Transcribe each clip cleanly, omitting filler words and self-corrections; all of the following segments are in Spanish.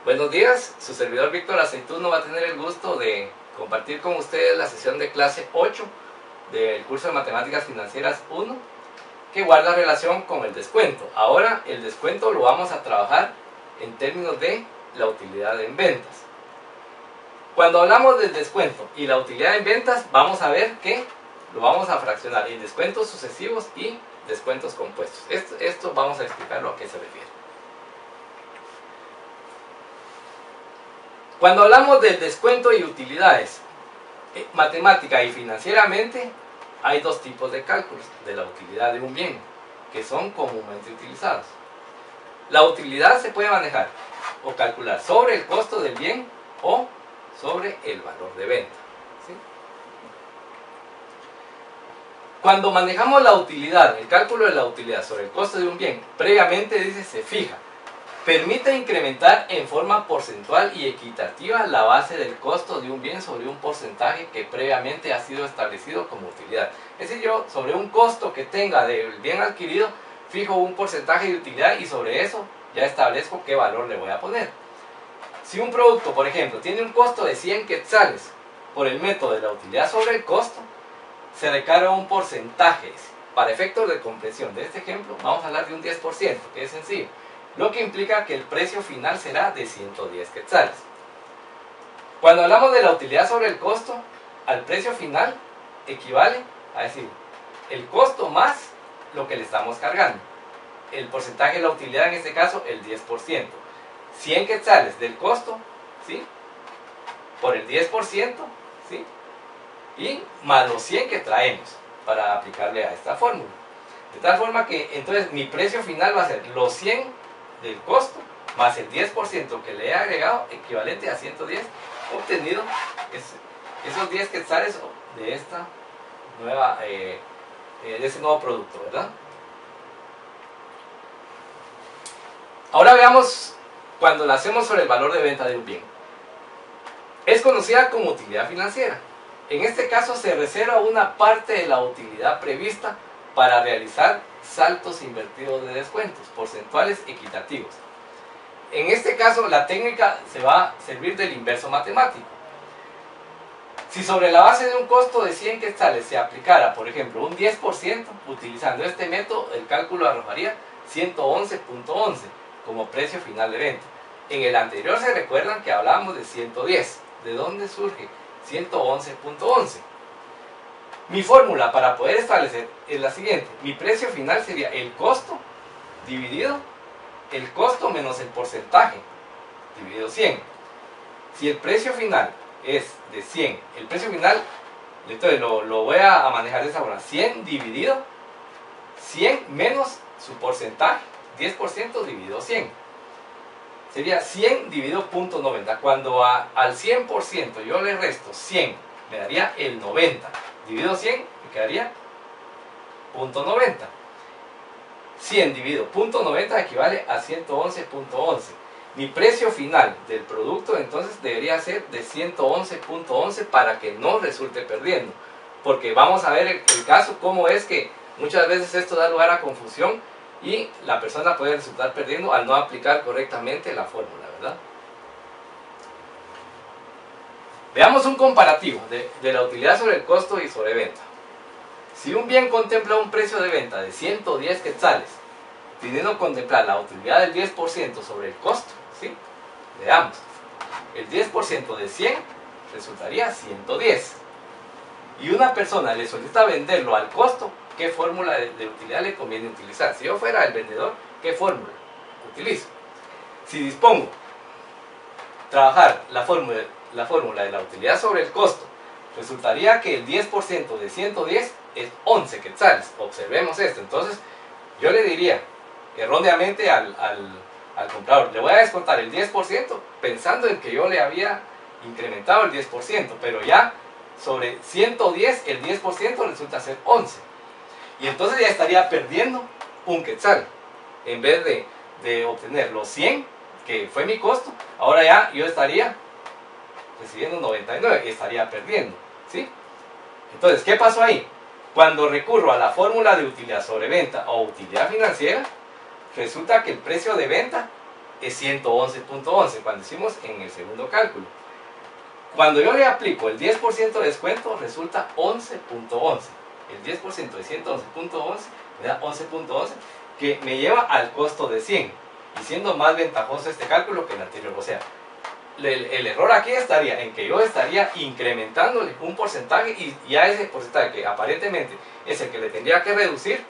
Buenos días, su servidor Víctor Aceituno va a tener el gusto de compartir con ustedes la sesión de clase 8 del curso de Matemáticas Financieras 1 que guarda relación con el descuento. Ahora el descuento lo vamos a trabajar en términos de la utilidad en ventas. Cuando hablamos del descuento y la utilidad en ventas, vamos a ver que lo vamos a fraccionar en descuentos sucesivos y descuentos compuestos. Esto vamos a explicarlo a qué se refiere. Cuando hablamos del descuento y utilidades, matemática y financieramente, hay dos tipos de cálculos de la utilidad de un bien, que son comúnmente utilizados. La utilidad se puede manejar o calcular sobre el costo del bien o sobre el valor de venta, ¿sí? Cuando manejamos la utilidad, el cálculo de la utilidad sobre el costo de un bien, previamente dice se fija. Permite incrementar en forma porcentual y equitativa la base del costo de un bien sobre un porcentaje que previamente ha sido establecido como utilidad. Es decir, yo sobre un costo que tenga del bien adquirido, fijo un porcentaje de utilidad y sobre eso ya establezco qué valor le voy a poner. Si un producto, por ejemplo, tiene un costo de 100 quetzales por el método de la utilidad sobre el costo, se recarga un porcentaje. Para efectos de comprensión de este ejemplo, vamos a hablar de un 10%, que es sencillo. Lo que implica que el precio final será de 110 quetzales. Cuando hablamos de la utilidad sobre el costo, al precio final equivale a decir el costo más lo que le estamos cargando. El porcentaje de la utilidad en este caso, el 10%. 100 quetzales del costo, ¿sí? Por el 10%, ¿sí? Y más los 100 que traemos para aplicarle a esta fórmula. De tal forma que entonces mi precio final va a ser los 100 del costo más el 10% que le he agregado, equivalente a 110, obtenido esos 10 quetzales de esta nueva de ese nuevo producto, ¿verdad? Ahora veamos cuando la hacemos sobre el valor de venta de un bien. Es conocida como utilidad financiera. En este caso se reserva una parte de la utilidad prevista para realizar saltos invertidos de descuentos porcentuales equitativos. En este caso la técnica se va a servir del inverso matemático. Si sobre la base de un costo de 100 quetzales se aplicara, por ejemplo, un 10%, utilizando este método, el cálculo arrojaría 111.11 como precio final de venta. En el anterior se recuerdan que hablábamos de 110. ¿De dónde surge 111.11? Mi fórmula para poder establecer es la siguiente. Mi precio final sería el costo dividido el costo menos el porcentaje dividido 100. Si el precio final es de 100, el precio final, entonces lo voy a manejar de esa forma. 100 dividido 100 menos su porcentaje, 10% dividido 100. Sería 100 dividido 0.90. Cuando al 100% yo le resto 100, me daría el 90. Dividido 100, me quedaría 0.90. 100 dividido 0.90 equivale a 111.11. Mi precio final del producto entonces debería ser de 111.11 para que no resulte perdiendo. Porque vamos a ver el caso, cómo es que muchas veces esto da lugar a confusión y la persona puede resultar perdiendo al no aplicar correctamente la fórmula, ¿verdad? Veamos un comparativo de la utilidad sobre el costo y sobre venta. Si un bien contempla un precio de venta de 110 quetzales, teniendo que contemplar la utilidad del 10% sobre el costo, ¿sí? Veamos. El 10% de 100 resultaría 110. Y una persona le solicita venderlo al costo, ¿qué fórmula de utilidad le conviene utilizar? Si yo fuera el vendedor, ¿qué fórmula utilizo? Si dispongo trabajar la fórmula de la utilidad sobre el costo, resultaría que el 10% de 110 es 11 quetzales. Observemos esto. Entonces, yo le diría erróneamente al comprador, le voy a descontar el 10% pensando en que yo le había incrementado el 10%, pero ya sobre 110 el 10% resulta ser 11. Y entonces ya estaría perdiendo un quetzal. En vez de obtener los 100, que fue mi costo, ahora ya yo estaría recibiendo 99 y estaría perdiendo, ¿sí? Entonces, ¿qué pasó ahí? Cuando recurro a la fórmula de utilidad sobre venta o utilidad financiera, resulta que el precio de venta es 111.11 cuando hicimos en el segundo cálculo. Cuando yo le aplico el 10% de descuento, resulta 11.11. El 10% de 111.11 me da 11.11, que me lleva al costo de 100, y siendo más ventajoso este cálculo que el anterior. O sea, el error aquí estaría en que yo estaría incrementándole un porcentaje, y ya ese porcentaje que aparentemente es el que le tendría que reducir,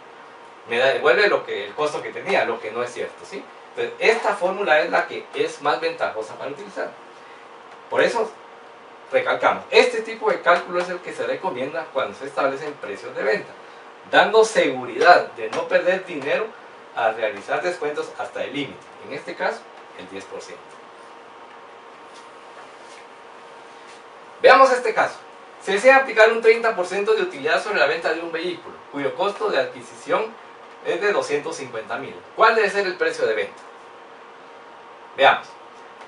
me devuelve el costo que tenía, lo que no es cierto, ¿sí? Entonces, esta fórmula es la que es más ventajosa para utilizar. Por eso, recalcamos, este tipo de cálculo es el que se recomienda cuando se establecen precios de venta, dando seguridad de no perder dinero al realizar descuentos hasta el límite, en este caso, el 10%. Veamos este caso. Se desea aplicar un 30% de utilidad sobre la venta de un vehículo, cuyo costo de adquisición es de 250,000. ¿Cuál debe ser el precio de venta? Veamos.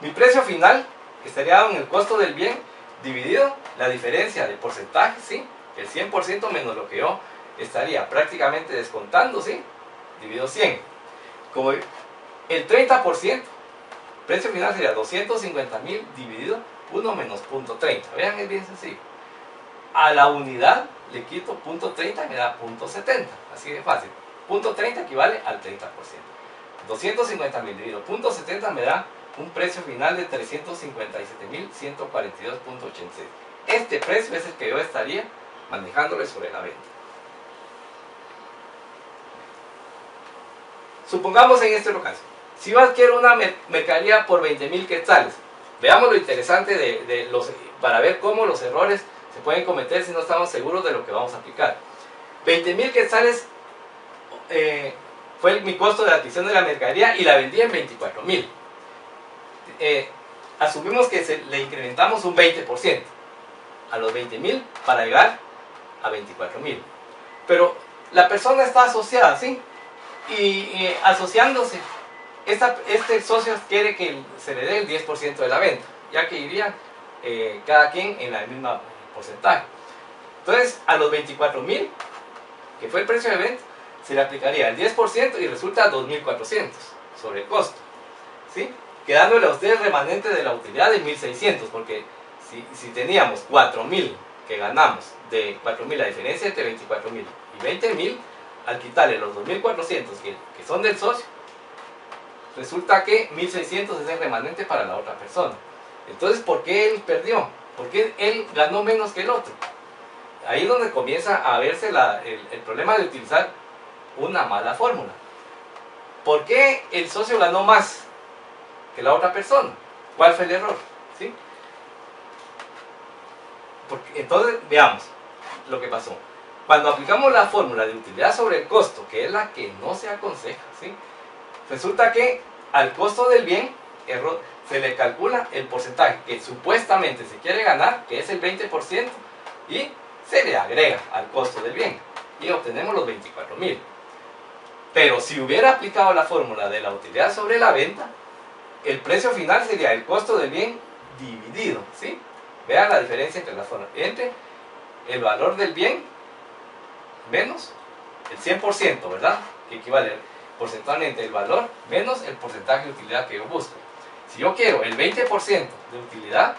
Mi precio final estaría dado en el costo del bien dividido la diferencia de porcentaje, ¿sí? El 100% menos lo que yo estaría prácticamente descontando, ¿sí? Dividido 100. Como el 30%, precio final sería 250,000 dividido 1 menos 0.30. Vean, es bien sencillo. A la unidad le quito 0.30 y me da 0.70. Así de fácil. 0.30 equivale al 30%. 250,000 dividido 0.70 me da un precio final de 357,142.86. Este precio es el que yo estaría manejándole sobre la venta. Supongamos en este caso, si yo adquiero una mercadería por 20,000 quetzales, veamos lo interesante para ver cómo los errores se pueden cometer si no estamos seguros de lo que vamos a aplicar. 20,000 quetzales fue mi costo de adquisición de la mercadería y la vendí en 24,000. Asumimos que le incrementamos un 20% a los 20,000 para llegar a 24,000. Pero la persona está asociada, ¿sí? Y asociándose, este socio quiere que se le dé el 10% de la venta, ya que irían cada quien en la misma porcentaje. Entonces, a los 24,000, que fue el precio de venta, se le aplicaría el 10% y resulta 2,400 sobre el costo, ¿sí? Quedándole a usted el remanente de la utilidad de 1,600, porque si teníamos 4,000 que ganamos, de 4,000 la diferencia entre 24,000 y 20,000, al quitarle los 2,400 que son del socio, resulta que 1,600 es el remanente para la otra persona. Entonces, ¿por qué él perdió? ¿Por qué él ganó menos que el otro? Ahí es donde comienza a verse el problema de utilizar una mala fórmula. ¿Por qué el socio ganó más que la otra persona? ¿Cuál fue el error? ¿Sí? Entonces, veamos lo que pasó. Cuando aplicamos la fórmula de utilidad sobre el costo, que es la que no se aconseja, ¿sí? Resulta que al costo del bien se le calcula el porcentaje que supuestamente se quiere ganar, que es el 20%, y se le agrega al costo del bien y obtenemos los 24,000. Pero si hubiera aplicado la fórmula de la utilidad sobre la venta, el precio final sería el costo del bien dividido, ¿sí? Vean la diferencia entre el valor del bien menos el 100%, ¿verdad? Que equivale porcentualmente el valor menos el porcentaje de utilidad que yo busco. Si yo quiero el 20% de utilidad,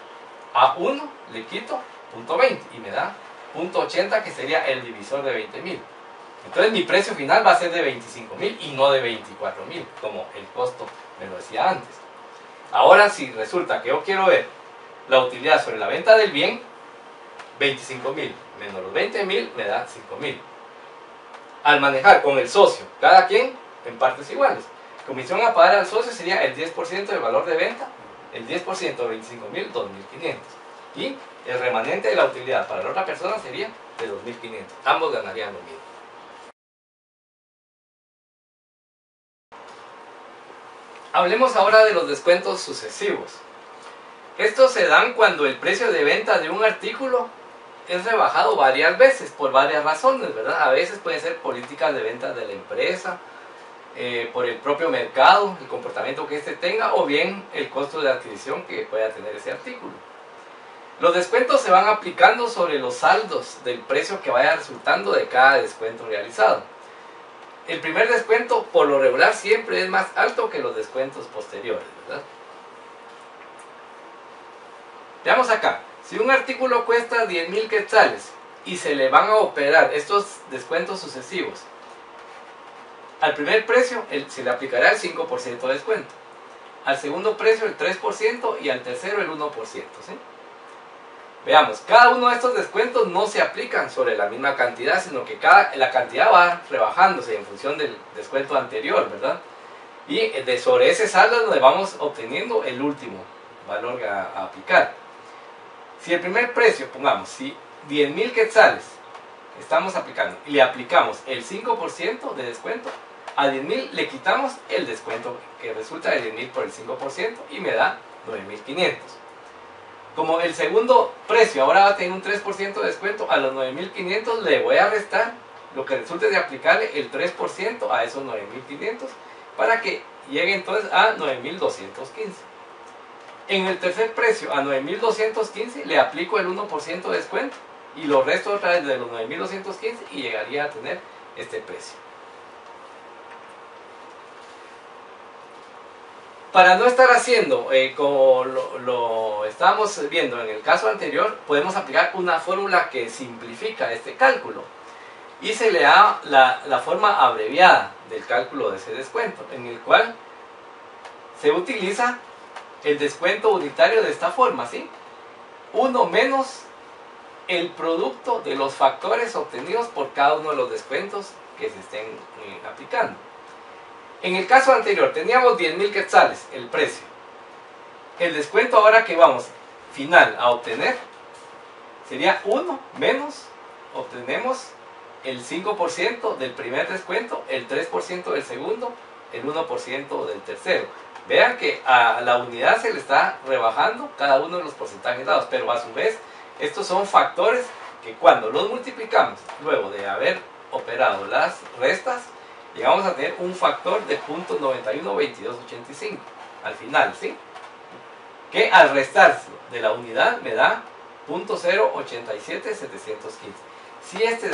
a 1 le quito 0.20 y me da 0.80, que sería el divisor de 20,000. Entonces mi precio final va a ser de 25,000 y no de 24,000, como el costo me lo decía antes. Ahora, si resulta que yo quiero ver la utilidad sobre la venta del bien, 25,000 menos los 20,000 me da 5,000. Al manejar con el socio, cada quien en partes iguales. Comisión a pagar al socio sería el 10% del valor de venta, el 10% de 25,000, 2,500. Y el remanente de la utilidad para la otra persona sería de 2,500. Ambos ganarían lo mismo. Hablemos ahora de los descuentos sucesivos. Estos se dan cuando el precio de venta de un artículo es rebajado varias veces, por varias razones, ¿verdad? A veces pueden ser políticas de venta de la empresa, por el propio mercado, el comportamiento que éste tenga, o bien el costo de adquisición que pueda tener ese artículo. Los descuentos se van aplicando sobre los saldos del precio que vaya resultando de cada descuento realizado. el primer descuento por lo regular siempre es más alto que los descuentos posteriores, ¿verdad? Veamos acá, si un artículo cuesta 10,000 quetzales y se le van a operar estos descuentos sucesivos, al primer precio se le aplicará el 5% de descuento, al segundo precio el 3% y al tercero el 1%, ¿sí? Veamos, cada uno de estos descuentos no se aplican sobre la misma cantidad, sino que la cantidad va rebajándose en función del descuento anterior, ¿verdad? Y sobre ese saldo es donde vamos obteniendo el último valor a aplicar. Si el primer precio, pongamos, si 10,000 quetzales estamos aplicando y le aplicamos el 5% de descuento, a 10,000 le quitamos el descuento que resulta de 10,000 por el 5% y me da 9,500. Como el segundo precio ahora va a tener un 3% de descuento, a los 9,500 le voy a restar lo que resulte de aplicarle el 3% a esos 9,500 para que llegue entonces a 9,215. En el tercer precio, a 9,215 le aplico el 1% de descuento y lo resto otra vez de los 9,215 y llegaría a tener este precio. Para no estar haciendo como lo estábamos viendo en el caso anterior, podemos aplicar una fórmula que simplifica este cálculo y se le da la forma abreviada del cálculo de ese descuento, en el cual se utiliza el descuento unitario de esta forma, ¿sí? 1 menos el producto de los factores obtenidos por cada uno de los descuentos que se estén aplicando. En el caso anterior teníamos 10,000 quetzales el precio. El descuento ahora que vamos final a obtener sería 1 menos, obtenemos el 5% del primer descuento, el 3% del segundo, el 1% del tercero. Vean que a la unidad se le está rebajando cada uno de los porcentajes dados, pero a su vez estos son factores que cuando los multiplicamos, luego de haber operado las restas, llegamos a tener un factor de 0.912285 al final, ¿sí? Que al restarse de la unidad me da 0.087715. Si este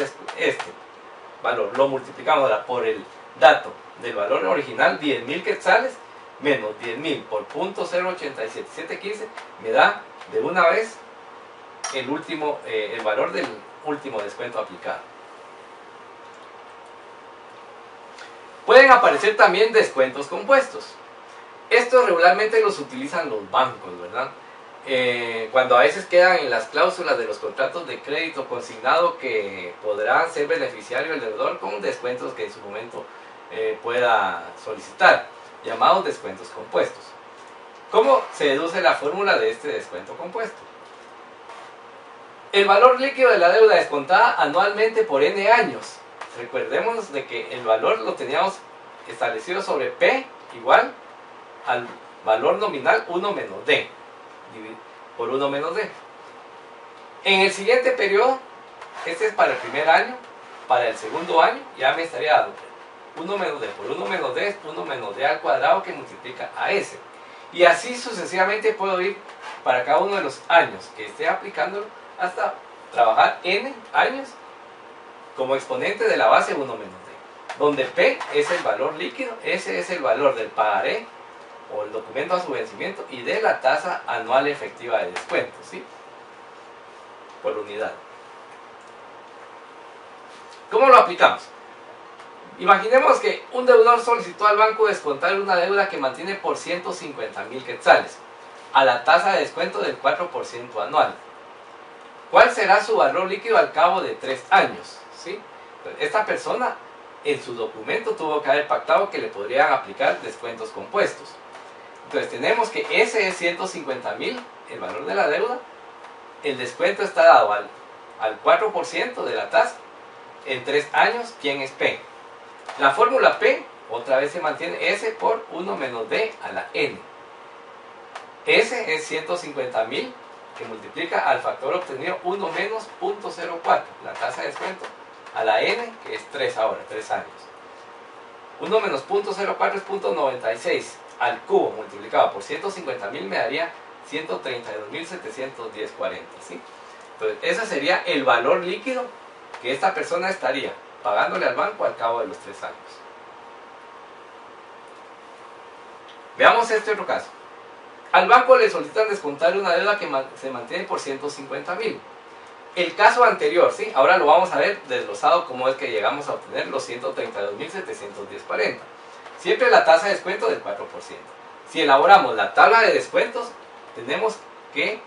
valor lo multiplicamos ahora por el dato del valor original, 10,000 quetzales, menos 10,000 por 0.087715, me da de una vez el valor del último descuento aplicado. Pueden aparecer también descuentos compuestos. Estos regularmente los utilizan los bancos, ¿verdad? Cuando a veces quedan en las cláusulas de los contratos de crédito consignado que podrá ser beneficiario el deudor con descuentos que en su momento pueda solicitar, llamados descuentos compuestos. ¿Cómo se deduce la fórmula de este descuento compuesto? El valor líquido de la deuda descontada anualmente por n años. Recordemos de que el valor lo teníamos establecido sobre P igual al valor nominal 1 menos D por 1 menos D. En el siguiente periodo, este es para el primer año, para el segundo año ya me estaría dando 1 menos D por 1 menos D es 1 menos D al cuadrado que multiplica a S. Y así sucesivamente puedo ir para cada uno de los años que esté aplicándolo hasta trabajar n años como exponente de la base 1 menos D, donde P es el valor líquido, S es el valor del pagaré o el documento a su vencimiento y D la tasa anual efectiva de descuento, ¿sí? Por unidad. ¿Cómo lo aplicamos? Imaginemos que un deudor solicitó al banco descontar una deuda que mantiene por 150,000 quetzales a la tasa de descuento del 4% anual. ¿Cuál será su valor líquido al cabo de 3 años? ¿Sí? Esta persona en su documento tuvo que haber pactado que le podrían aplicar descuentos compuestos. Entonces tenemos que ese es 150,000, el valor de la deuda. El descuento está dado al 4% de la tasa. En 3 años, ¿quién es P? La fórmula P, otra vez se mantiene S por 1 menos D a la N. S es 150,000 que multiplica al factor obtenido 1 menos 0.04, la tasa de descuento, a la N, que es 3 ahora, 3 años. 1 menos 0.04 es 0.96 al cubo multiplicado por 150,000 me daría 132,710,40, ¿sí? Entonces, ese sería el valor líquido que esta persona estaría pagándole al banco al cabo de los 3 años. Veamos este otro caso. Al banco le solicitan descontar una deuda que se mantiene por 150,000. El caso anterior, ¿sí? Ahora lo vamos a ver desglosado cómo es que llegamos a obtener los 132,710.40. Siempre la tasa de descuento del 4%. Si elaboramos la tabla de descuentos, tenemos que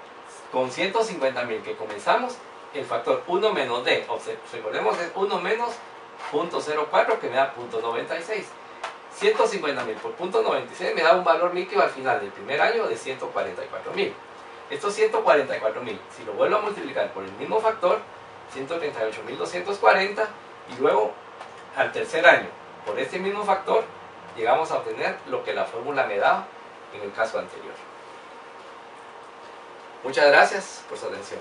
con 150,000 que comenzamos, el factor 1 menos D, recordemos es 1 menos 0.04 que me da 0.96. 150,000 por 0.96 me da un valor líquido al final del primer año de 144,000. Estos 144,000, si lo vuelvo a multiplicar por el mismo factor, 138,240, y luego al tercer año, por este mismo factor, llegamos a obtener lo que la fórmula me da en el caso anterior. Muchas gracias por su atención.